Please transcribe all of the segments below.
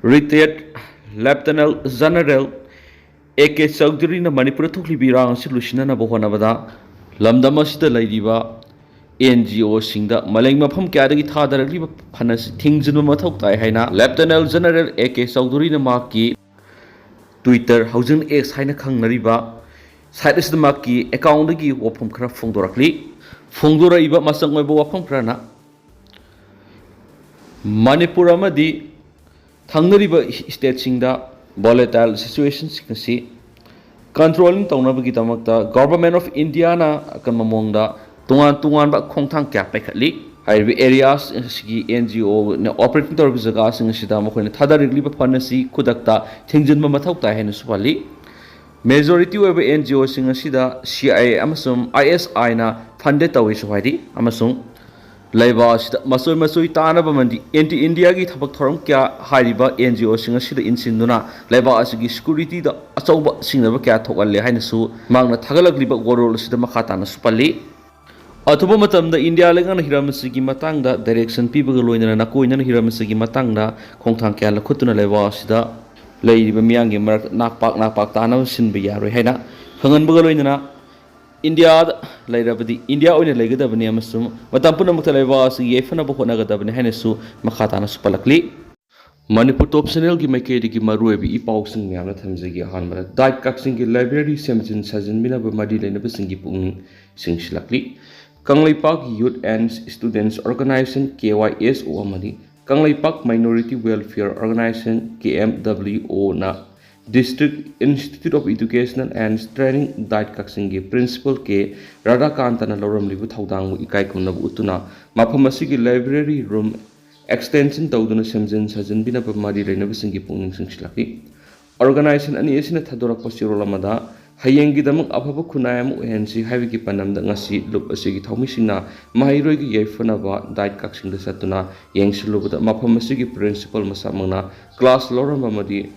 Retired Lieutenant General A.K. Chowdhuryna Manipur thoklibi rang asi lusinanaba honabada lamdam asida laidiba NGO singda maleng mafam kyadagi thadarakliba phanasi thingjinba mathau tai haina Lieutenant General A.K. Chowdhuryna maki Twitter haujin X haina khangnariba site asida maki account dagi wafam khara phongdorakli phongdoraiba masang oiba wafam khrana Manipur amadi thangariba state singda volatile situations kasi controlling taunabagi damakta government of India na akan mamongda tungan ba khongthang kya paikhatli haibi areas sigi NGO na operating tor jaga sing sida makhoi na thadarigli ba phanasi khudakta thingjinba mathau tai haina supali majority of NGO sing sida CIA amasum ISI na funded tawi suhaidi amasung Laiba sida masoi tanaba mandi anti India gi thabak thoram kya hariba NGO singa sida insinduna laiba asigi security da achauba singnaba kya thokalle haina su mangna thagalakliba gorol sida makha na supalli athuba matamda India lengan hiramsigi matangda direction pibaga loinana nakoina hiramsigi matangda khongthang kya lakhutuna laiba sida leiriba miyangi marak nakpak tanaba sinba yaroi haina khanganbaga loinana India lairabadi India oina laigadabani amasum matam punamukta laiba asi yefanaba honagadabani hainasu makhatana supalakli Manipur top channel gi maikedi gi maruebi ipau sing myamna thamjagi hanbara dait kaksing gi library semjin sajin binaba madi lainaba singi pungning singsilakli Kanglaipak Youth and Students Organization KYSO amadi Kanglaipak Minority Welfare Organization KMWO na District Institute of Educational and Training Dait Kaksingi Principal K Radhakantana Loramlibu Thaudangmu Ikai Kumnabu Utuna Maphamasigi Library Room Extension Tauduna Semjin Sajin Binaba Madi Renabasingi Pungning Singsilaki Organization Ani Esina Thadorak Pasirolamada Hayengidamuk Ababa Kunayamu Hensi Haviki Panamda Ngasi Lup Asigi Thaumisina Mahairogi Yefanaba Dait Kaksinga Satuna Yengsilubuda Maphamasigi Principal Masamana Class Loramamadi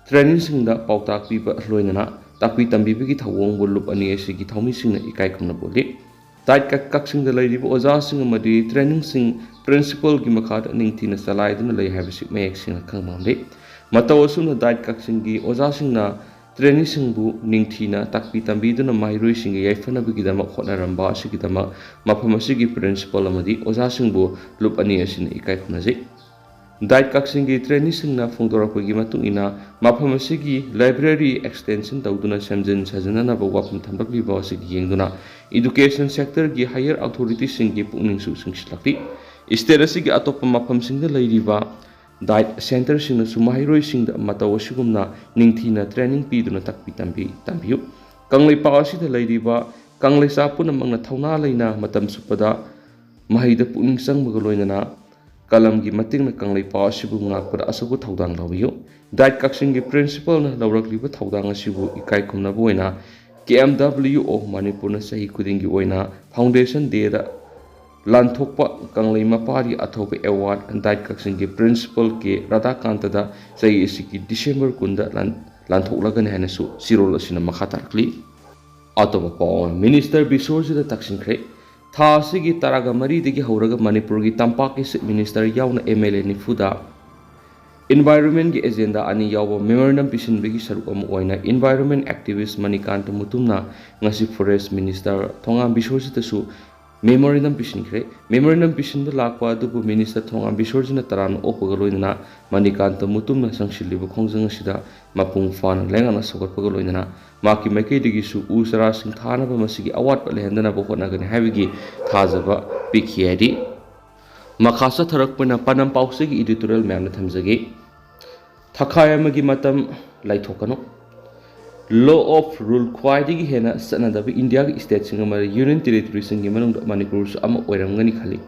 Training singda pautak piba loinana takpi tambibigi thawong bulup ani asigi thawmi singna ikai kamna boli tait kak singda lairibu oja sing amadi training sing principal gi makhada ningthina salaiduna lei habisi mayek singna khangmamle mataw asuna tait kak singi oja singna training singbu ningthina takpi tambiduna mairoi singi yaifana bigi dama khona ramba asigi dama mafam asigi principal amadi oja singbu lup ani asina ikai kamna je Dait kaksingi training singna phongdorakpagi matungina maphamasigi library extension tawduna semjin sajana ba wapum thambakli ba asigi yengduna education sector gi higher authority singi pungning su singsilakti state asigi atopa mapham singda lairiba dait center singna sumairoi singda mataw asigumna ningthina training piduna takpi tambiu kanglei pa asida lairiba kanglei sa punamangna thauna leina matam supada mahaida pungning sangbaga loinana Kalam gi mating na kanglai pa asibu ngakpada asabu thaudang lawiyo dait kaksingi principal na lawrakliba thaudang asibu ikai kumna boina KMWO Manipur na sahi kudingi oina foundation day da lanthokpa kanglai mapari athoba award dait kaksingi principal ke Radhakanta da sahi isiki December kunda lanthoklagani hanasu sirol asina makhatarkli atoba pa minister Bisorji da taksinkhre Thasigi Taraga Mari digi Hauraga Manipurgi Tampaki Minister Yauna MLA Nifuda Environment gi agenda ani yawa memorandum pisin bigi sarukam oina environment activist Manikanta Mutumna ngasi forest minister Thongam Bisorjita su memorandum pisin khre memorandum pisin da lakwa dubu minister Thongam Bisorjina taran opagaloina Manikanta Mutumna sangshilibu khongjang sida mapung fan lengana sogotpagaloina Maki Maki Digisu Usara Sing Thana Masigi Award Lehendana Bohonagani Havigi Thazaba Pikiadi Makasa Tarakpana Panam Pausigi editorial Mamnatamzagi Takayamagi Matam Laitokano Law of Rule Quaidigi Hena Sanadabi India State Singamari Union Territory Singiman Manipur Ama Oramgani Kali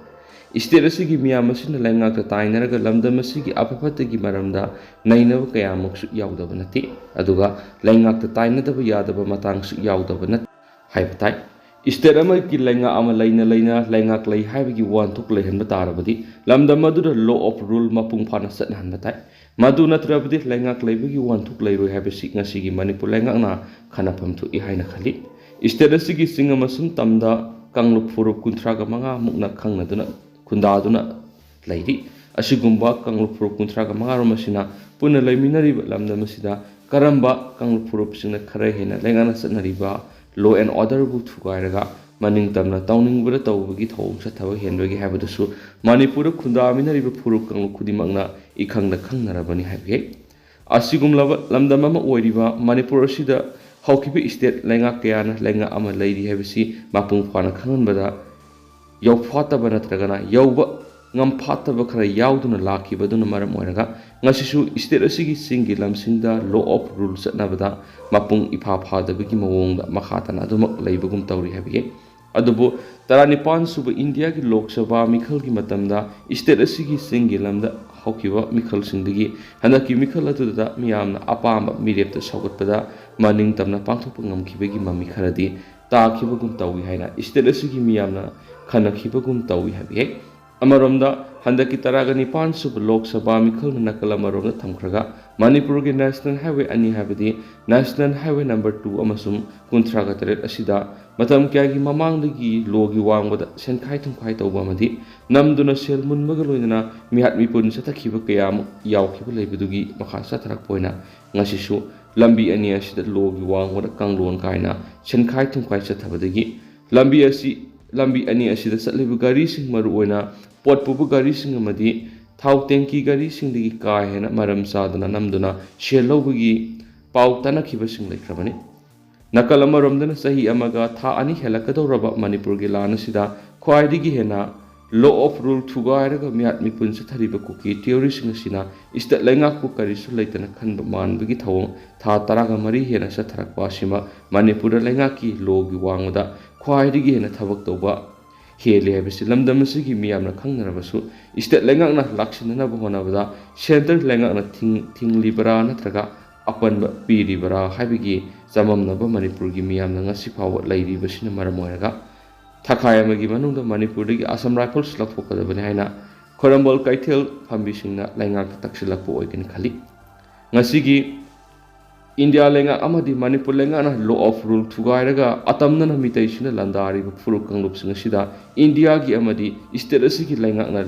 Isterasigi Miyamasin Langaka Tainaraga Lamdamasigi Apapatagi Maramda Nainava Kayamuk Yaudavanati Aduga Langak the Tainadava Yadava Matang Yaudavanat Hypatai Isteramaki Langa Ama Laina Langak Lay Havigi one took Lehan Batarabadi Lamdamadu Law of Rule Mapung Panasat Hanbatai Maduna Trabadi Langak Labigi one took Layu have a Signasigi Manipur Langana Kanapam to Ihaina Kali Isterasigi Singamasun Tamda Kangluk Furu Kuntraga Manga Mukna Kangaduna Kundaduna lady ꯑꯁꯤꯒꯨꯝꯕ ꯀꯥꯡꯂꯨꯞ ꯐꯨꯔꯨꯞ 35 ꯑꯁꯤꯅ ꯄꯨꯟꯅ ꯂꯩꯃꯤꯟꯅꯔꯤꯕ ꯂꯝꯗꯝ ꯑꯁꯤꯗ ꯀꯔꯝꯕ ꯀꯥꯡꯂꯨꯞ ꯐꯨꯔꯨꯞꯁꯤꯡꯅ ꯈꯔ ꯍꯦꯟꯅ ꯂꯩꯉꯥꯛꯅ ꯆꯠꯅꯔꯤꯕ ꯂꯣ ꯑꯦꯟ ꯑꯣꯔꯗꯔꯕꯨ ꯊꯨꯒꯥꯏꯔꯒ ꯃꯅꯤꯡ ꯇꯝꯅ ꯇꯧꯅꯤꯡꯕꯗ ꯇꯧꯕꯒꯤ ꯊꯧꯑꯣꯡ ꯆꯠꯊꯕ ꯍꯦꯟꯕꯒꯦ ꯍꯥꯏꯕꯗꯨꯁꯨ ꯃꯅꯤꯄꯨꯔꯗ ꯈꯨꯟꯗꯥꯃꯤꯟꯅꯔꯤꯕ ꯐꯨꯔꯨꯞ ꯀꯥꯡꯂꯨꯞ ꯈꯨꯗꯤꯡꯃꯛꯅ ꯏꯈꯪꯗ ꯈꯪꯅꯔꯕꯅꯤ ꯍꯥꯏꯕ ꯌꯥꯏ꯫ ꯑꯁꯤꯒꯨꯝꯂꯕ ꯂꯝꯗꯝ ꯑꯃ ꯑꯣꯏꯔꯤꯕ ꯃꯅꯤꯄꯨꯔ ꯑꯁꯤꯗ ꯍꯧꯈꯤꯕ ꯏꯁꯇꯦꯠ ꯂꯩꯉꯥꯛ ꯀꯌꯥꯅ ꯂꯩꯉꯥꯛ ꯑꯃ ꯂꯩꯔꯤ ꯍꯥꯏꯕꯁꯤ ꯃꯄꯨꯡ ꯐꯥꯅ ꯈꯪꯍꯟꯕꯗ ꯌꯧꯐꯥꯠꯇꯕ ꯅꯠꯇ꯭ꯔꯒꯅ ꯌꯧꯕ ꯉꯝꯐꯥꯠꯇꯕ ꯈꯔ ꯌꯥꯎꯗꯨꯅ ꯂꯥꯛꯈꯤꯕꯗꯨꯅ ꯃꯔꯝ ꯑꯣꯏꯔꯒ ꯉꯁꯤꯁꯨ ꯏꯁꯇꯦꯠ ꯑꯁꯤꯒꯤ ꯆꯤꯡꯒꯤ ꯂꯝꯁꯤꯡꯗ ꯂꯣ ꯑꯣꯐ ꯔꯨꯜ ꯆꯠꯅꯕꯗ ꯃꯄꯨꯡ ꯏꯐꯥ ꯐꯥꯗꯕꯒꯤ ꯃꯑꯣꯡꯗ ꯃꯈꯥ ꯇꯥꯅ ꯑꯗꯨꯃꯛ ꯂꯩꯕꯒꯨꯝ ꯇꯧꯔꯤ ꯍꯥꯏꯕꯒꯤ ꯑꯗꯨꯕꯨ 19 ꯁꯨꯕ ꯏꯟꯗꯤꯌꯥꯒꯤ ꯂꯣꯛ ꯁꯚꯥ ꯃꯤꯈꯜꯒꯤ ꯃꯇꯝꯗ ꯏꯁꯇꯦꯠ ꯑꯁꯤꯒꯤ ꯆꯤꯡꯒꯤ ꯂꯝꯗ ꯍꯧꯈꯤꯕ ꯃꯤꯈꯜꯁꯤꯡꯗꯒꯤ ꯍꯟꯗꯛꯀꯤ ꯃꯤꯈꯜ ꯑꯗꯨꯗ ꯃꯤꯌꯥꯝꯅ ꯑꯄꯥꯝꯕ ꯃꯤꯔꯦꯞꯇ ꯁꯧꯒꯠꯄꯗ ꯃꯅꯤꯡ ꯇꯝꯅ ꯄꯥꯡꯊꯣꯛꯄ ꯉꯝꯈꯤꯕꯒꯤ ꯃꯃꯤ ꯈꯔꯗꯤ ꯇꯥꯈꯤꯕꯒꯨꯝ ꯇꯧꯏ ꯍꯥꯏꯅ ꯏꯁꯇꯦꯠ ꯑꯁꯤꯒꯤ ꯃꯤꯌꯥꯝꯅ ꯈꯟꯅꯈꯤꯕꯒꯨꯝ ꯇꯧꯏ ꯍꯥꯏꯕ ꯌꯥꯏ꯫ ꯑꯃꯔꯣꯝꯗ ꯍꯟꯗꯛꯀꯤ 19 ꯁꯨꯕ ꯂꯣꯛ ꯁꯚꯥ ꯃꯤꯈꯜꯅ ꯅꯥꯀꯜ ꯑꯃꯔꯣꯝꯗ ꯊꯝꯈ꯭ꯔꯒ ꯃꯅꯤꯄꯨꯔꯒꯤ ꯅꯦꯁꯅꯦꯜ ꯍꯥꯏꯋꯦ ꯑꯅꯤ ꯍꯥꯏꯕꯗꯤ ꯅꯦꯁꯅꯦꯜ ꯍꯥꯏꯋꯦ ꯅꯝꯕꯔ 2 ꯑꯃꯁꯨꯡ 39 ꯑꯁꯤꯗ ꯃꯇꯝ ꯀꯌꯥꯒꯤ ꯃꯃꯥꯡꯗꯒꯤ ꯂꯣꯒꯤ ꯋꯥꯡꯃꯗ ꯁꯦꯟꯈꯥꯏ ꯊꯨꯝꯈꯥꯏ ꯇꯧꯕ ꯑꯃꯗꯤ ꯅꯝꯗꯨꯅ ꯁꯦꯜ ꯃꯨꯟꯕꯒ ꯂꯣꯏꯅꯅ ꯃꯤꯍꯥꯠ ꯃꯤꯄꯨꯟ ꯆꯠꯊꯈꯤꯕ ꯀꯌꯥ ꯑꯃ ꯌꯥꯎꯈꯤꯕ ꯂꯩꯕꯗꯨꯒꯤ ꯃꯈꯥ ꯆꯠꯊꯔꯛꯄ ꯑꯣꯏꯅ ꯉꯁꯤꯁꯨ ꯂꯝꯕꯤ ꯑꯅꯤ ꯑꯁꯤꯗ ꯂꯣꯒꯤ ꯋꯥꯡꯃꯗ ꯀꯥꯡꯂꯣꯟ ꯀꯥꯏꯅ ꯁꯦꯟꯈꯥꯏ ꯊꯨꯝꯈꯥꯏ ꯆꯠꯊꯕꯗꯒꯤ ꯂꯝꯕꯤ ꯑꯅꯤ ꯑꯁꯤꯗ ꯆꯠꯂꯤꯕ ꯒꯥꯔꯤꯁꯤꯡ ꯃꯔꯨꯑꯣꯏꯅ ꯄꯣꯠ ꯄꯨꯕ ꯒꯥꯔꯤꯁꯤꯡ ꯑꯃꯗꯤ ꯊꯥꯎ ꯇꯦꯡꯀꯤ ꯒꯥꯔꯤꯁꯤꯡꯗꯒꯤ ꯀꯥ ꯍꯦꯟꯅ ꯃꯔꯝ ꯆꯥꯗꯅ ꯅꯝꯗꯨꯅ ꯁꯦꯜ ꯂꯧꯕꯒꯤ ꯄꯥꯎ ꯇꯥꯟꯅꯈꯤꯕꯁꯤꯡ ꯂꯩꯈ꯭ꯔꯕꯅꯤ꯫ ꯅꯥꯀꯜ ꯑꯃꯔꯣꯝꯗꯅ ꯆꯍꯤ ꯑꯃꯒ ꯊꯥ 2 ꯍꯦꯜꯂꯛꯀꯗꯧꯔꯕ ꯃꯅꯤꯄꯨꯔꯒꯤ ꯂꯥꯟ ꯑꯁꯤꯗ ꯈ꯭ꯋꯥꯏꯗꯒꯤ ꯍꯦꯟꯅ ꯂꯣ ꯑꯣꯐ ꯔꯨꯜ ꯊꯨꯒꯥꯏꯔꯒ ꯃꯤꯍꯥꯠ ꯃꯤꯄꯨꯟ ꯆꯠꯊꯔꯤꯕ ꯀꯨꯀꯤ ꯊꯤꯑꯣꯔꯤꯁꯤꯡ ꯑꯁꯤꯅ ꯏꯁꯇꯦꯠ ꯂꯩꯉꯥꯛꯄꯨ ꯀꯔꯤꯁꯨ ꯂꯩꯇꯅ ꯈꯟꯕ ꯃꯥꯟꯕꯒꯤ ꯊꯧꯑꯣꯡ ꯊꯥ 13 ꯍꯦꯟꯅ ꯆꯠꯊꯔꯛꯄ ꯑꯁꯤꯃ ꯃꯅꯤꯄꯨꯔꯗ ꯂꯩꯉꯥꯛꯀꯤ ꯂꯣꯒꯤ ꯋꯥꯡꯃꯗ ꯈ꯭ꯋꯥꯏꯗꯒꯤ ꯍꯦꯟꯅ ꯊꯕꯛ ꯇꯧꯕ ꯍꯦꯜꯂꯤ ꯍꯥꯏꯕꯁꯤ ꯂꯝꯗꯝ ꯑꯁꯤꯒꯤ ꯃꯤꯌꯥꯝꯅ ꯈꯪꯅꯔꯕꯁꯨ ꯏꯁꯇꯦꯠ ꯂꯩꯉꯥꯛꯅ ꯂꯥꯛꯁꯤꯟꯅꯅꯕ ꯍꯣꯠꯅꯕꯗ ꯁꯦꯟꯇꯔ ꯂꯩꯉꯥꯛꯅ ꯊꯤꯡꯂꯤꯕꯔꯥ ꯅꯠꯇ꯭ꯔꯒ ꯑꯄꯟꯕ ꯄꯤꯔꯤꯕꯔꯥ ꯍꯥꯏꯕꯒꯤ ꯆꯃꯝꯅꯕ ꯃꯅꯤꯄꯨꯔꯒꯤ ꯃꯤꯌꯥꯝꯅ ꯉꯁꯤ ꯐꯥꯎꯕ ꯂꯩꯔꯤꯕꯁꯤꯅ ꯃꯔꯝ ꯑꯣꯏꯔꯒ ꯊꯥꯈꯥꯏ ꯑꯃꯒꯤ ꯃꯅꯨꯡꯗ ꯃꯅꯤꯄꯨꯔꯗꯒꯤ ꯑꯁꯥꯝ ꯔꯥꯏꯐꯜꯁ ꯂꯧꯊꯣꯛꯀꯗꯕꯅꯤ ꯍꯥꯏꯅ ꯈꯣꯏꯔꯝꯕꯣꯜ ꯀꯩꯊꯦꯜ ꯐꯝꯕꯤꯁꯤꯡꯅ ꯂꯩꯉꯥꯛꯇ ꯇꯛꯁꯤꯜꯂꯛꯄ ꯑꯣꯏꯒꯅꯤ ꯈꯜꯂꯤ꯫ ꯉꯁꯤꯒꯤ ꯏꯟꯗꯤꯌꯥ ꯂꯩꯉꯥꯛ ꯑꯃꯗꯤ ꯃꯅꯤꯄꯨꯔ ꯂꯩꯉꯥꯛꯅ ꯂꯣ ꯑꯣꯐ ꯔꯨꯜ ꯊꯨꯒꯥꯏꯔꯒ ꯑꯇꯝꯅꯅ ꯃꯤꯇꯩꯁꯤꯡꯅ ꯂꯥꯟꯗꯥꯔꯤꯕ ꯐꯨꯔꯨꯞ ꯀꯥꯡꯂꯨꯞꯁꯤꯡ ꯑꯁꯤꯗ ꯏꯟꯗꯤꯌꯥꯒꯤ ꯑꯃꯗꯤ ꯏꯁꯇꯦꯠ ꯑꯁꯤꯒꯤ ꯂꯩꯉꯥꯛꯅ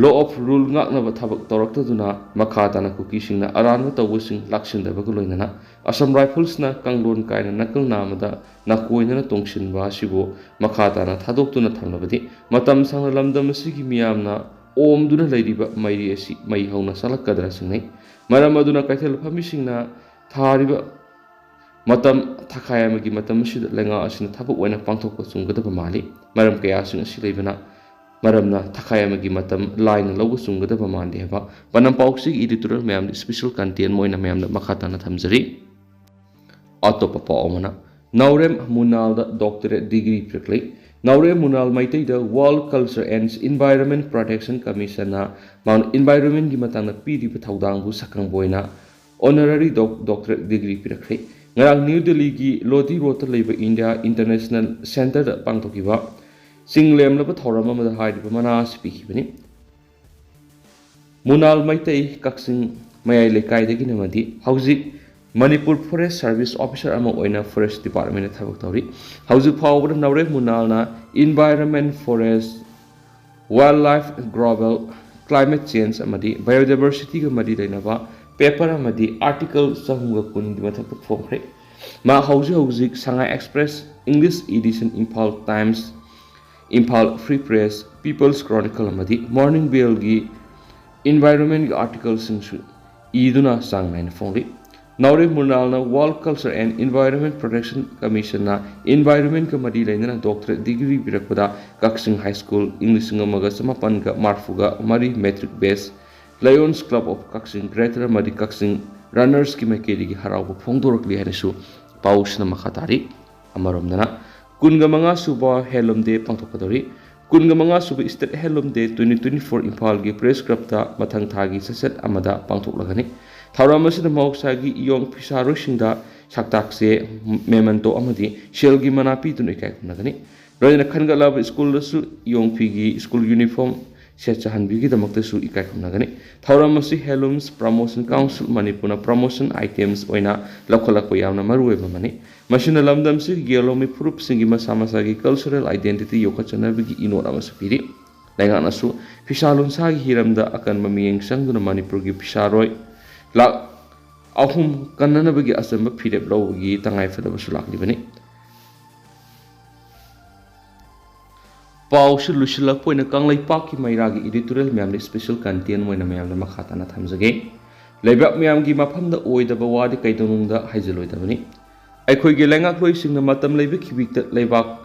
ꯂꯣ ꯑꯣꯐ ꯔꯨꯜ ꯉꯥꯛꯅꯕ ꯊꯕꯛ ꯇꯧꯔꯛꯇꯗꯨꯅ ꯃꯈꯥ ꯇꯥꯅ ꯀꯨꯀꯤꯁꯤꯡꯅ ꯑꯔꯥꯟꯕ ꯇꯧꯕꯁꯤꯡ ꯂꯥꯛꯁꯤꯟꯗꯕꯒ ꯂꯣꯏꯅꯅ ꯑꯁꯥꯝ ꯔꯥꯏꯐꯜꯁꯅ ꯀꯥꯡꯂꯣꯟ ꯀꯥꯏꯅ ꯅꯥꯀꯜ ꯅꯥꯝꯃꯗ ꯅꯥꯀꯣꯏꯅꯅ ꯇꯣꯡꯁꯤꯟꯕ ꯑꯁꯤꯕꯨ ꯃꯈꯥ ꯇꯥꯅ ꯊꯥꯗꯣꯛꯇꯨꯅ ꯊꯝꯂꯕꯗꯤ ꯃꯇꯝ ꯁꯥꯡꯅ ꯂꯝꯗꯝ ꯑꯁꯤꯒꯤ ꯃꯤꯌꯥꯝꯅ ꯑꯣꯝꯗꯨꯅ ꯂꯩꯔꯤꯕ ꯃꯩꯔꯤ ꯑꯁꯤ ꯃꯩ ꯍꯧꯅ ꯆꯥꯜꯂꯛꯀꯗ꯭ꯔꯥ ꯆꯤꯡꯅꯩ꯫ ꯃꯔꯝ ꯑꯗꯨꯅ ꯀꯩꯊꯦꯜ ꯐꯝꯕꯤꯁꯤꯡꯅ ꯊꯥꯔꯤꯕ ꯃꯇꯝ ꯊꯥꯈꯥꯏ ꯑꯃꯒꯤ ꯃꯇꯝ ꯑꯁꯤꯗ ꯂꯩꯉꯥꯛ ꯑꯁꯤꯅ ꯊꯕꯛ ꯑꯣꯏꯅ ꯄꯥꯡꯊꯣꯛꯄ ꯆꯨꯝꯒꯗꯕ ꯃꯥꯜꯂꯤ꯫ ꯃꯔꯝ ꯀꯌꯥꯁꯤꯡ ꯑꯁꯤ ꯂꯩꯕꯅ ꯃꯔꯝꯅ ꯊꯥꯈꯥꯏ ꯑꯃꯒꯤ ꯃꯇꯝ ꯂꯥꯏꯅ ꯂꯧꯕ ꯆꯨꯝꯒꯗꯕ ꯃꯥꯟꯗꯦ ꯍꯥꯏꯕ ꯄꯥꯎꯁꯤꯒꯤ ꯏꯗꯤꯇꯣꯔꯤꯌꯦꯜ ꯃꯌꯥꯝꯗ ꯁ꯭ꯄꯦꯁꯦꯜ ꯀꯟꯇꯦꯟ ꯑꯣꯏꯅ ꯃꯌꯥꯝꯗ ꯃꯈꯥ ꯇꯥꯅ ꯊꯝꯖꯔꯤ꯫ ꯑꯇꯣꯞꯄ ꯄꯥꯎ ꯑꯃꯅ ꯅꯥꯎꯔꯦꯝ ꯃꯨꯅꯥꯜꯗ ꯗꯣꯛꯇꯔꯦꯠ ꯗꯤꯒ꯭ꯔꯤ ꯄꯤꯔꯛꯂꯤ꯫ ꯅꯥꯎꯔꯦꯝ ꯃꯨꯅꯥꯜ ꯃꯩꯇꯩꯗ world culture and environment protection ꯀꯃꯤꯁꯟꯅ ꯃꯥꯎꯟ ꯏꯟꯚꯥꯏꯔꯟꯃꯦꯟꯠꯒꯤ ꯃꯇꯥꯡꯗ ꯄꯤꯔꯤꯕ ꯊꯧꯗꯥꯡꯕꯨ ꯁꯛꯈꯪꯕ ꯑꯣꯏꯅ ꯑꯣꯅꯔꯔꯤ ꯗꯣꯛꯇꯔꯦꯠ ꯗꯤꯒ꯭ꯔꯤ ꯄꯤꯔꯛꯈ꯭ꯔꯦ꯫ ꯉꯔꯥꯡ ꯅ꯭ꯌꯨ ꯗꯤꯜꯂꯤꯒꯤ ꯂꯣꯗꯤ ꯔꯣꯗꯇ ꯂꯩꯕ ꯏꯟꯗꯤꯌꯥ ꯏꯟꯇꯔꯅꯦꯁꯅꯦꯜ ꯁꯦꯟꯇꯔꯗ ꯄꯥꯡꯊꯣꯛꯈꯤꯕ ꯆꯤꯡꯂꯦꯝꯂꯕ ꯊꯧꯔꯝ ꯑꯃꯗ ꯍꯥꯏꯔꯤꯕ ꯃꯅꯥ ꯑꯁꯤ ꯄꯤꯈꯤꯕꯅꯤ꯫ ꯃꯨꯅꯥꯜ ꯃꯩꯇꯩ ꯀꯛꯆꯤꯡ ꯃꯌꯥꯏ ꯂꯩꯀꯥꯏꯗꯒꯤꯅ ꯑꯃꯗꯤ ꯍꯧꯖꯤꯛ ꯃꯅꯤꯄꯨꯔ ꯐꯣꯔꯦꯁꯠ ꯁꯥꯔꯚꯤꯁ ꯑꯣꯐꯤꯁꯥꯔ ꯑꯃ ꯑꯣꯏꯅ ꯐꯣꯔꯦꯁꯠ ꯗꯤꯄꯥꯔꯠꯃꯦꯟꯠꯇ ꯊꯕꯛ ꯇꯧꯔꯤ꯫ ꯍꯧꯖꯤꯛ ꯐꯥꯎꯕꯗ ꯅꯥꯎꯔꯦꯝ ꯃꯨꯅꯥꯜꯅ environment, forest, wildlife, global climate change ꯑꯃꯗꯤ ꯕꯥꯏꯑꯣꯗꯥꯏꯚꯔꯁꯤꯇꯤꯒ ꯃꯔꯤ ꯂꯩꯅꯕ ꯄꯦꯄꯔ ꯑꯃꯗꯤ ꯑꯥꯔꯇꯤꯀꯜ 310ꯒꯤ ꯃꯊꯛꯇ ꯐꯣꯡꯈ꯭ꯔꯦ꯫ ꯃꯥ ꯍꯧꯖꯤꯛ Sangai Express, English edition, Imphal Times, Imphal Free Press, People's Chronicle ꯑꯃꯗꯤ ꯃꯣꯔꯅꯤꯡ ꯕꯦꯜꯒꯤ ꯏꯟꯚꯥꯏꯔꯟꯃꯦꯟꯠꯒꯤ ꯑꯥꯔꯇꯤꯀꯜꯁꯤꯡꯁꯨ ꯏꯗꯨꯅ ꯆꯥꯡ ꯅꯥꯏꯅ ꯐꯣꯡꯂꯤ꯫ ꯅꯥꯎꯔꯦꯝ ꯃꯨꯅꯥꯜꯅ world culture and environment protection ꯀꯃꯤꯁꯟꯅ ꯏꯟꯚꯥꯏꯔꯟꯃꯦꯟꯠꯀ ꯃꯔꯤ ꯂꯩꯅꯅ ꯗꯣꯛꯇꯔꯦꯠ ꯗꯤꯒ꯭ꯔꯤ ꯄꯤꯔꯛꯄꯗ Kakching high school, in 1943 matric batch, Lions Club of Kakching Greater ꯑꯃꯗꯤ ꯀꯛꯆꯤꯡ ꯔꯟꯅꯔꯁꯀꯤ ꯃꯥꯏꯀꯩꯗꯒꯤ ꯍꯔꯥꯎꯕ ꯐꯣꯡꯗꯣꯔꯛꯂꯤ ꯍꯥꯏꯅꯁꯨ ꯄꯥꯎꯁꯤꯅ ꯃꯈꯥ ꯇꯥꯔꯤ꯫ ꯑꯃꯔꯣꯝꯗꯅ 15 ꯁꯨꯕ ꯍꯦꯟꯂꯨꯝ ꯗꯦ ꯄꯥꯡꯊꯣꯛꯀꯗꯧꯔꯤ꯫ 15 ꯁꯨꯕ ꯏꯁꯇꯦꯠ ꯍꯦꯟꯂꯨꯝ ꯗꯦ 2024 ꯏꯝꯐꯥꯜꯒꯤ ꯄ꯭ꯔꯦꯁ ꯀ꯭ꯂꯕꯇ ꯃꯊꯪ ꯊꯥꯒꯤ ꯆꯠꯆꯠ ꯑꯃꯗ ꯄꯥꯡꯊꯣꯛꯂꯒꯅꯤ꯫ ꯊꯧꯔꯝ ꯑꯁꯤꯗ ꯃꯍꯧꯁꯥꯒꯤ ꯏꯌꯣꯡ ꯐꯤꯁꯥꯔꯣꯏꯁꯤꯡꯗ ꯁꯛꯇꯥꯛꯆꯦ, ꯃꯦꯃꯟꯇꯣ ꯑꯃꯗꯤ ꯁꯦꯜꯒꯤ ꯃꯅꯥ ꯄꯤꯗꯨꯅ ꯏꯀꯥꯏ ꯈꯨꯝꯅꯒꯅꯤ꯫ ꯂꯣꯏꯅꯅ ꯈꯟꯒꯠꯂꯕ ꯁ꯭ꯀꯨꯜꯗꯁꯨ ꯏꯌꯣꯡ ꯐꯤꯒꯤ ꯁ꯭ꯀꯨꯜ ꯌꯨꯅꯤꯐꯣꯔꯝ ꯁꯦꯠꯆꯍꯟꯕꯒꯤꯗꯃꯛꯇꯁꯨ ꯏꯀꯥꯏ ꯈꯨꯝꯅꯒꯅꯤ꯫ ꯊꯧꯔꯝ ꯑꯁꯤ ꯍꯦꯟꯂꯨꯝꯁ ꯄ꯭ꯔꯃꯣꯁꯟ ꯀꯥꯎꯟꯁꯤꯜ ꯃꯅꯤꯄꯨꯔꯅ ꯄ꯭ꯔꯃꯣꯁꯟ ꯑꯥꯏꯇꯦꯝꯁ ꯑꯣꯏꯅ ꯂꯧꯈꯠꯂꯛꯄ ꯌꯥꯝꯅ ꯃꯔꯨꯑꯣꯏꯕ ꯑꯃꯅꯤ꯫ ꯃꯁꯤꯅ ꯂꯝꯗꯝꯁꯤꯒꯤ ꯌꯦꯜꯂꯣꯃꯤ ꯐꯨꯔꯨꯞꯁꯤꯡꯒꯤ ꯃꯁꯥ ꯃꯁꯥꯒꯤ ꯀꯜꯆꯔꯦꯜ ꯑꯥꯏꯗꯦꯟꯇꯤꯇꯤ ꯌꯣꯛꯈꯠꯆꯅꯕꯒꯤ ꯏꯅꯣꯠ ꯑꯃꯁꯨ ꯄꯤꯔꯤ꯫ ꯂꯩꯉꯥꯛꯅꯁꯨ ꯐꯤꯁꯥ ꯂꯣꯟꯁꯥꯒꯤ ꯍꯤꯔꯝꯗ ꯑꯀꯟꯕ ꯃꯤꯠꯌꯦꯡ ꯆꯪꯗꯨꯅ ꯃꯅꯤꯄꯨꯔꯒꯤ ꯐꯤꯁꯥꯔꯣꯏ ꯂꯥꯛ 3 ꯀꯟꯅꯅꯕꯒꯤ ꯑꯆꯝꯕ ꯐꯤꯔꯦꯞ ꯂꯧꯕꯒꯤ ꯇꯉꯥꯏꯐꯗꯕꯁꯨ ꯂꯥꯛꯂꯤꯕꯅꯤ꯫ ꯄꯥꯎꯁꯤ ꯂꯣꯏꯁꯤꯜꯂꯛꯄ ꯑꯣꯏꯅ ꯀꯪꯂꯩꯄꯥꯛꯀꯤ ꯃꯩꯔꯥꯒꯤ ꯏꯗꯤꯇꯣꯔꯤꯌꯦꯜ ꯃꯌꯥꯝꯗ ꯁ꯭ꯄꯦꯁꯦꯜ ꯀꯟꯇꯦꯟ ꯑꯣꯏꯅ ꯃꯌꯥꯝꯗ ꯃꯈꯥ ꯇꯥꯅ ꯊꯝꯖꯒꯦ꯫ ꯂꯩꯕꯥꯛ ꯃꯌꯥꯝꯒꯤ ꯃꯐꯝꯗ ꯑꯣꯏꯗꯕ ꯋꯥꯗꯤ ꯀꯩꯗꯧꯅꯨꯡꯗ ꯍꯥꯏꯖꯤꯜꯂꯣꯏꯗꯕꯅꯤ꯫ ꯑꯩꯈꯣꯏꯒꯤ ꯂꯩꯉꯥꯛꯂꯣꯏꯁꯤꯡꯅ ꯃꯇꯝ ꯂꯩꯕ ꯈꯤꯕꯤꯛꯇ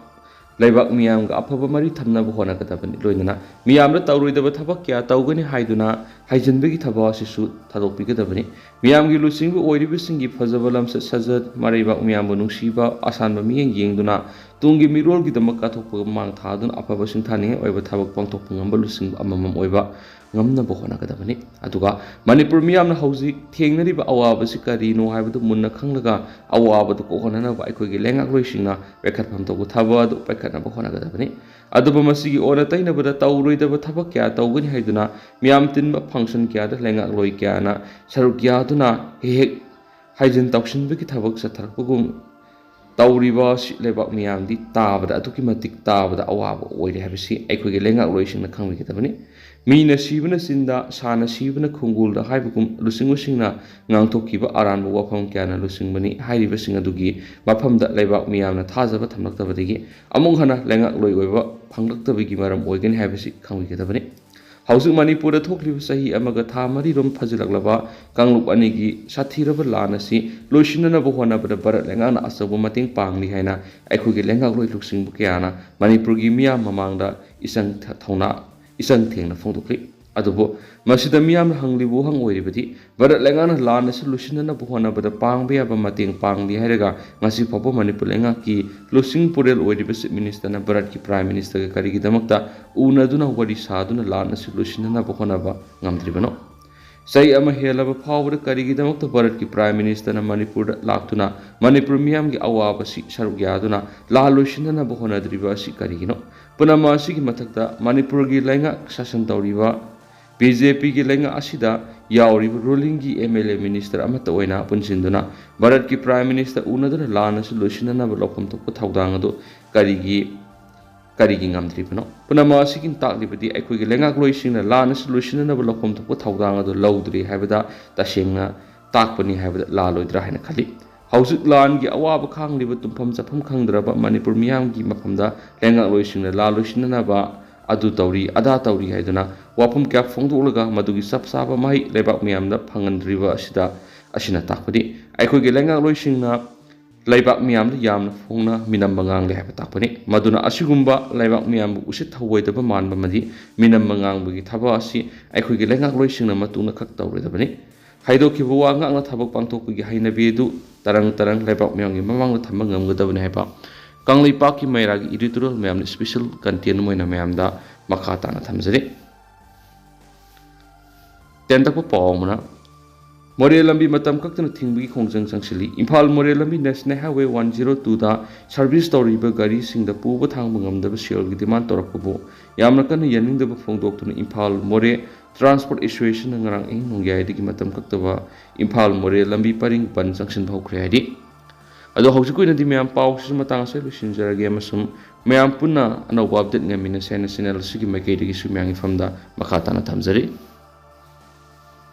ꯂꯩꯕꯥꯛ ꯃꯤꯌꯥꯝꯒ ꯑꯐꯕ ꯃꯔꯤ ꯊꯝꯅꯕ ꯍꯣꯠꯅꯒꯗꯕꯅꯤ꯫ ꯂꯣꯏꯅꯅ ꯃꯤꯌꯥꯝꯗ ꯇꯧꯔꯣꯏꯗꯕ ꯊꯕꯛ ꯀꯌꯥ ꯇꯧꯒꯅꯤ ꯍꯥꯏꯗꯨꯅ ꯍꯥꯏꯖꯤꯟꯕꯒꯤ ꯊꯕꯛ ꯑꯁꯤꯁꯨ ꯊꯥꯗꯣꯛꯄꯤꯒꯗꯕꯅꯤ꯫ ꯃꯤꯌꯥꯝꯒꯤ ꯂꯨꯆꯤꯡꯕ ꯑꯣꯏꯔꯤꯕꯁꯤꯡꯒꯤ ꯐꯖꯕ ꯂꯝꯆꯠ ꯁꯥꯖꯠ ꯃꯔꯩꯕꯥꯛ ꯃꯤꯌꯥꯝꯕꯨ ꯅꯨꯡꯁꯤꯕ ꯑꯁꯥꯟꯕ ꯃꯤꯠꯌꯦꯡ ꯌꯦꯡꯗꯨꯅ ꯇꯨꯡꯒꯤ ꯃꯤꯔꯣꯜꯒꯤꯗꯃꯛ ꯀꯠꯊꯣꯛꯄ ꯃꯥꯡ ꯊꯥꯗꯨꯅ ꯑꯐꯕ ꯁꯤꯡꯊꯥꯅꯤꯡꯉꯥꯏ ꯑꯣꯏꯕ ꯊꯕꯛ ꯄꯥꯡꯊꯣꯛꯄ ꯉꯝꯕ ꯂꯨꯆꯤꯡꯕ ꯑꯃꯃꯝ ꯑꯣꯏꯕ ꯉꯝꯅꯕ ꯍꯣꯠꯅꯒꯗꯕꯅꯤ꯫ ꯑꯗꯨꯒ ꯃꯅꯤꯄꯨꯔ ꯃꯤꯌꯥꯝꯅ ꯍꯧꯖꯤꯛ ꯊꯦꯡꯅꯔꯤꯕ ꯑꯋꯥꯕꯁꯤ ꯀꯔꯤꯅꯣ ꯍꯥꯏꯕꯗꯨ ꯃꯨꯟꯅ ꯈꯪꯂꯒ ꯑꯋꯥꯕꯗꯨ ꯀꯣꯛꯍꯟꯅꯅꯕ ꯑꯩꯈꯣꯏꯒꯤ ꯂꯩꯉꯥꯛꯂꯣꯏꯁꯤꯡꯅ ꯄꯥꯏꯈꯠꯐꯝ ꯊꯣꯛꯄ ꯊꯕꯛ ꯑꯗꯨ ꯄꯥꯏꯈꯠꯅꯕ ꯍꯣꯠꯅꯒꯗꯕꯅꯤ꯫ ꯑꯗꯨꯕꯨ ꯃꯁꯤꯒꯤ ꯑꯣꯟꯅ ꯇꯩꯅꯕꯗ ꯇꯧꯔꯣꯏꯗꯕ ꯊꯕꯛ ꯀꯌꯥ ꯇꯧꯒꯅꯤ ꯍꯥꯏꯗꯨꯅ ꯃꯤꯌꯥꯝ ꯇꯤꯟꯕ ꯐꯪꯁꯟ ꯀꯌꯥꯗ ꯂꯩꯉꯥꯛꯂꯣꯏ ꯀꯌꯥꯅ ꯁꯔꯨꯛ ꯌꯥꯗꯨꯅ ꯍꯦꯛ ꯍꯥꯏꯖꯤꯟ ꯇꯧꯁꯤꯟꯕꯒꯤ ꯊꯕꯛ ꯆꯠꯊꯔꯛꯄꯒꯨꯝ ꯇꯧꯔꯤꯕ ꯂꯩꯕꯥꯛ ꯃꯤꯌꯥꯝꯗꯤ ꯇꯥꯕꯗ ꯑꯗꯨꯛꯀꯤ ꯃꯇꯤꯛ ꯇꯥꯕꯗ ꯑꯋꯥꯕ ꯑꯣꯏꯔꯦ ꯍꯥꯏꯕꯁꯤ ꯑꯩꯈꯣꯏꯒꯤ ꯂꯩꯉꯥꯛꯂꯣꯏꯁꯤꯡꯅ ꯈꯪꯕꯤꯒꯗꯕꯅꯤ꯫ ꯃꯤꯅ ꯁꯤꯕꯅ ꯆꯤꯟꯗ ꯁꯥꯅ ꯁꯤꯕꯅ ꯈꯨꯡꯒꯨꯜꯗ ꯍꯥꯏꯕꯒꯨꯝ ꯂꯨꯆꯤꯡꯕꯁꯤꯡꯅ ꯉꯥꯡꯊꯣꯛꯈꯤꯕ ꯑꯔꯥꯟꯕ ꯋꯥꯐꯝ ꯀꯌꯥꯅ ꯂꯨꯆꯤꯡꯕꯅꯤ ꯍꯥꯏꯔꯤꯕꯁꯤꯡ ꯑꯗꯨꯒꯤ ꯃꯐꯝꯗ ꯂꯩꯕꯥꯛ ꯃꯤꯌꯥꯝꯅ ꯊꯥꯖꯕ ꯊꯝꯂꯛꯇꯕꯗꯒꯤ ꯑꯃꯨꯛ ꯍꯟꯅ ꯂꯩꯉꯥꯛꯂꯣꯏ ꯑꯣꯏꯕ ꯐꯪꯂꯛꯇꯕꯒꯤ ꯃꯔꯝ ꯑꯣꯏꯒꯅꯤ ꯍꯥꯏꯕꯁꯤ ꯈꯪꯕꯤꯒꯗꯕꯅꯤ꯫ ꯍꯧꯖꯤꯛ ꯃꯅꯤꯄꯨꯔꯗ ꯊꯣꯛꯂꯤꯕ ꯆꯍꯤ ꯑꯃꯒ ꯊꯥ 4ꯔꯣꯝ ꯐꯖꯤꯜꯂꯛꯂꯕ ꯀꯥꯡꯂꯨꯞ ꯑꯅꯤꯒꯤ ꯁꯥꯊꯤꯔꯕ ꯂꯥꯟ ꯑꯁꯤ ꯂꯣꯏꯁꯤꯟꯅꯅꯕ ꯍꯣꯠꯅꯕꯗ ꯚꯥꯔꯠ ꯂꯩꯉꯥꯛꯅ ꯑꯆꯧꯕ ꯃꯇꯦꯡ ꯄꯥꯡꯂꯤ ꯍꯥꯏꯅ ꯑꯩꯈꯣꯏꯒꯤ ꯂꯩꯉꯥꯛꯂꯣꯏ ꯂꯨꯆꯤꯡꯕ ꯀꯌꯥꯅ ꯃꯅꯤꯄꯨꯔꯒꯤ ꯃꯤꯌꯥꯝ ꯃꯃꯥꯡꯗ ꯏꯆꯪ ꯊꯦꯡꯅ ꯐꯣꯡꯗꯣꯛꯂꯤ꯫ ꯑꯗꯨꯕꯨ ꯃꯁꯤꯗ ꯃꯤꯌꯥꯝꯅ ꯍꯪꯂꯤꯕ ꯋꯥꯍꯪ ꯑꯣꯏꯔꯤꯕꯗꯤ ꯚꯥꯔꯠ ꯂꯩꯉꯥꯛꯅ ꯂꯥꯟ ꯑꯁꯤ ꯂꯣꯏꯁꯤꯟꯅꯅꯕ ꯍꯣꯠꯅꯕꯗ ꯄꯥꯡꯕ ꯌꯥꯕ ꯃꯇꯦꯡ ꯄꯥꯡꯂꯤ ꯍꯥꯏꯔꯒ ꯉꯁꯤ ꯐꯥꯎꯕ ꯃꯅꯤꯄꯨꯔ ꯂꯩꯉꯥꯛꯀꯤ ꯂꯨꯆꯤꯡ ꯄꯨꯔꯦꯜ ꯑꯣꯏꯔꯤꯕ ꯆꯤꯐ ꯃꯤꯅꯤꯁꯇꯔꯅ ꯚꯥꯔꯠꯀꯤ ꯄ꯭ꯔꯥꯏꯝ ꯃꯤꯅꯤꯁꯇꯔꯒ ꯀꯔꯤꯒꯤꯗꯃꯛꯇ ꯎꯅꯗꯨꯅ ꯋꯥꯔꯤ ꯁꯥꯗꯨꯅ ꯂꯥꯟ ꯑꯁꯤ ꯂꯣꯏꯁꯤꯟꯅꯅꯕ ꯍꯣꯠꯅꯕ ꯉꯝꯗ꯭ꯔꯤꯕꯅꯣ? ꯆꯍꯤ ꯑꯃ ꯍꯦꯜꯂꯕ ꯐꯥꯎꯕꯗ ꯀꯔꯤꯒꯤꯗꯃꯛꯇ ꯚꯥꯔꯠꯀꯤ ꯄ꯭ꯔꯥꯏꯝ ꯃꯤꯅꯤꯁꯇꯔꯅ ꯃꯅꯤꯄꯨꯔꯗ ꯂꯥꯛꯇꯨꯅ ꯃꯅꯤꯄꯨꯔ ꯃꯤꯌꯥꯝꯒꯤ ꯑꯋꯥꯕꯁꯤ ꯁꯔꯨꯛ ꯌꯥꯗꯨꯅ ꯂꯥꯟ ꯂꯣꯏꯁꯤꯟꯅꯅꯕ ꯍꯣꯠꯅꯗ꯭ꯔꯤꯕ ꯑꯁꯤ ꯀꯔꯤꯒꯤꯅꯣ? ꯄꯨꯝꯅꯃꯛ ꯑꯁꯤꯒꯤ ꯃꯊꯛꯇ ꯃꯅꯤꯄꯨꯔꯒꯤ ꯂꯩꯉꯥꯛ ꯁꯥꯁꯟ ꯇꯧꯔꯤꯕ BJPꯒꯤ ꯂꯩꯉꯥꯛ ꯑꯁꯤꯗ ꯌꯥꯎꯔꯤꯕ ꯔꯨꯂꯤꯡꯒꯤ MLA ꯃꯤꯅꯤꯁꯇꯔ ꯑꯃꯠꯇ ꯑꯣꯏꯅ ꯄꯨꯟꯁꯤꯟꯗꯨꯅ ꯚꯥꯔꯠꯀꯤ ꯄ꯭ꯔꯥꯏꯝ ꯃꯤꯅꯤꯁꯇꯔ ꯎꯅꯗꯨꯅ ꯂꯥꯟ ꯑꯁꯤ ꯂꯣꯏꯁꯤꯟꯅꯅꯕ ꯂꯧꯐꯝ ꯊꯣꯛꯄ ꯊꯧꯗꯥꯡ ꯑꯗꯨ ꯀꯔꯤꯒꯤ ꯉꯝꯗ꯭ꯔꯤꯕꯅꯣ? ꯄꯨꯝꯅꯃꯛ ꯑꯁꯤꯒꯤ ꯇꯥꯛꯂꯤꯕꯗꯤ ꯑꯩꯈꯣꯏꯒꯤ ꯂꯩꯉꯥꯛꯂꯣꯏꯁꯤꯡꯅ ꯂꯥꯟ ꯑꯁꯤ ꯂꯣꯏꯁꯤꯟꯅꯅꯕ ꯂꯧꯐꯝ ꯊꯣꯛꯄ ꯊꯧꯗꯥꯡ ꯑꯗꯨ ꯂꯧꯗ꯭ꯔꯤ ꯍꯥꯏꯕꯗ ꯇꯁꯦꯡꯅ ꯇꯥꯛꯄꯅꯤ ꯍꯥꯏꯕꯗ ꯂꯥꯜꯂꯣꯏꯗ꯭ꯔꯥ ꯍꯥꯏꯅ ꯈꯜꯂꯤ꯫ ꯍꯧꯖꯤꯛ ꯂꯥꯟꯒꯤ ꯑꯋꯥꯕ ꯈꯥꯡꯂꯤꯕ ꯇꯨꯝꯐꯝ ꯆꯥꯐꯝ ꯈꯪꯗ꯭ꯔꯕ ꯃꯅꯤꯄꯨꯔ ꯃꯤꯌꯥꯝꯒꯤ ꯃꯐꯝꯗ ꯂꯩꯉꯥꯛꯂꯣꯏꯁꯤꯡꯅ ꯂꯥꯟ ꯂꯣꯏꯁꯤꯟꯅꯅꯕ ꯑꯗꯨ ꯇꯧꯔꯤ ꯑꯗꯥ ꯇꯧꯔꯤ ꯍꯥꯏꯗꯨꯅ ꯋꯥꯐꯝ ꯀꯌꯥ ꯐꯣꯡꯗꯣꯛꯂꯒ ꯃꯗꯨꯒꯤ ꯆꯞ ꯆꯥꯕ ꯃꯍꯩ ꯂꯩꯕꯥꯛ ꯃꯤꯌꯥꯝꯗ ꯐꯪꯍꯟꯗ꯭ꯔꯤꯕ ꯑꯁꯤꯅ ꯇꯥꯛꯄꯗꯤ ꯑꯩꯈꯣꯏꯒꯤ ꯂꯩꯉꯥꯛꯂꯣꯏꯁꯤꯡꯅ ꯂꯩꯕꯥꯛ ꯃꯤꯌꯥꯝꯗ ꯌꯥꯝꯅ ꯐꯣꯡꯅ ꯃꯤꯅꯝꯕ ꯉꯥꯡꯂꯦ ꯍꯥꯏꯕ ꯇꯥꯛꯄꯅꯤ꯫ ꯃꯗꯨꯅ ꯑꯁꯤꯒꯨꯝꯕ ꯂꯩꯕꯥꯛ ꯃꯤꯌꯥꯝꯕꯨ ꯎꯁꯤꯠ ꯊꯧꯑꯣꯏꯗꯕ ꯃꯥꯟꯕ ꯑꯃꯗꯤ ꯃꯤꯅꯝꯕ ꯉꯥꯡꯕꯒꯤ ꯊꯕꯛ ꯑꯁꯤ ꯑꯩꯈꯣꯏꯒꯤ ꯂꯩꯉꯥꯛꯂꯣꯏꯁꯤꯡꯅ ꯃꯇꯨꯡꯗ ꯈꯛ ꯇꯧꯔꯣꯏꯗꯕꯅꯤ꯫ ꯍꯥꯏꯗꯣꯛꯈꯤꯕ ꯋꯥ ꯉꯥꯛꯅ ꯊꯕꯛ ꯄꯥꯡꯊꯣꯛꯄꯒꯤ ꯍꯩꯅꯕꯤ ꯑꯗꯨ ꯇꯔꯪ ꯂꯩꯕꯥꯛ ꯃꯤꯌꯥꯝꯒꯤ ꯃꯃꯥꯡꯗ ꯊꯝꯕ ꯉꯝꯒꯗꯕꯅꯤ ꯍꯥꯏꯕ ꯀꯪꯂꯩꯄꯥꯛꯀꯤ ꯃꯩꯔꯥꯒꯤ ꯏꯗꯤꯇꯣꯔꯤꯌꯦꯜ ꯃꯌꯥꯝꯅ ꯁ꯭ꯄꯦꯁꯦꯜ ꯀꯟꯇꯦꯟ ꯑꯣꯏꯅ ꯃꯌꯥꯝꯗ ꯃꯈꯥ ꯇꯥꯅ ꯊꯝꯖꯔꯤ꯫ ꯇꯦꯟꯇꯛꯄ ꯄꯥꯎ ꯑꯃꯅ ꯃꯣꯔꯦ ꯂꯝꯕꯤ ꯃꯇꯝ ꯀꯛꯇꯅ ꯊꯤꯡꯕꯒꯤ ꯈꯣꯡꯖꯪ ꯆꯪꯁꯤꯜꯂꯤ꯫ ꯏꯝꯐꯥꯜ ꯃꯣꯔꯦ ꯂꯝꯕꯤ ꯅꯦꯁꯅꯦꯜ ꯍꯥꯏꯋꯦ 102ꯗ ꯁꯔꯚꯤꯁ ꯇꯧꯔꯤꯕ ꯒꯥꯔꯤꯁꯤꯡꯗ ꯄꯨꯕ ꯊꯥꯡꯕ ꯉꯝꯗꯕ ꯁꯦꯜꯒꯤ ꯗꯤꯃꯥꯟ ꯇꯧꯔꯛꯄꯕꯨ ꯌꯥꯝꯅ ꯀꯟꯅ ꯌꯥꯅꯤꯡꯗꯕ ꯐꯣꯡꯗꯣꯛꯇꯨꯅ ꯏꯝꯐꯥꯜ ꯃꯣꯔꯦ ꯇ꯭ꯔꯥꯟꯁꯄꯣꯔꯠ ꯑꯦꯁꯣꯁꯤꯌꯦꯁꯟꯅ ꯉꯔꯥꯡ ꯑꯍꯤꯡ ꯅꯣꯡꯌꯥꯏꯗꯒꯤ ꯃꯇꯝ ꯀꯛꯇꯕ ꯏꯝꯐꯥꯜ ꯃꯣꯔꯦ ꯂꯝꯕꯤ ꯄꯔꯤꯡ ꯕꯟ ꯆꯪꯁꯤꯟꯕ ꯍꯧꯈ꯭ꯔꯦ ꯍꯥꯏꯔꯤ꯫ ꯑꯗꯣ ꯍꯧꯖꯤꯛꯀꯤ ꯑꯣꯏꯅꯗꯤ ꯃꯌꯥꯝ ꯄꯥꯎꯁꯤꯁꯨ ꯃꯇꯥꯡ ꯑꯁꯤꯗ ꯂꯣꯏꯁꯤꯟꯖꯔꯒꯦ ꯑꯃꯁꯨꯡ ꯃꯌꯥꯝ ꯄꯨꯟꯅ ꯑꯅꯧꯕ ꯑꯞꯗꯦꯠ ꯉꯝꯃꯤꯟꯅꯁꯦ ꯍꯥꯏꯅ ꯆꯦꯅꯦꯜ ꯑꯁꯤꯒꯤ ꯃꯥꯏꯀꯩꯗꯒꯤꯁꯨ ꯃꯌꯥꯝꯒꯤ ꯐꯝꯗ ꯃꯈꯥ ꯇꯥꯅ ꯊꯝꯖꯔꯤ꯫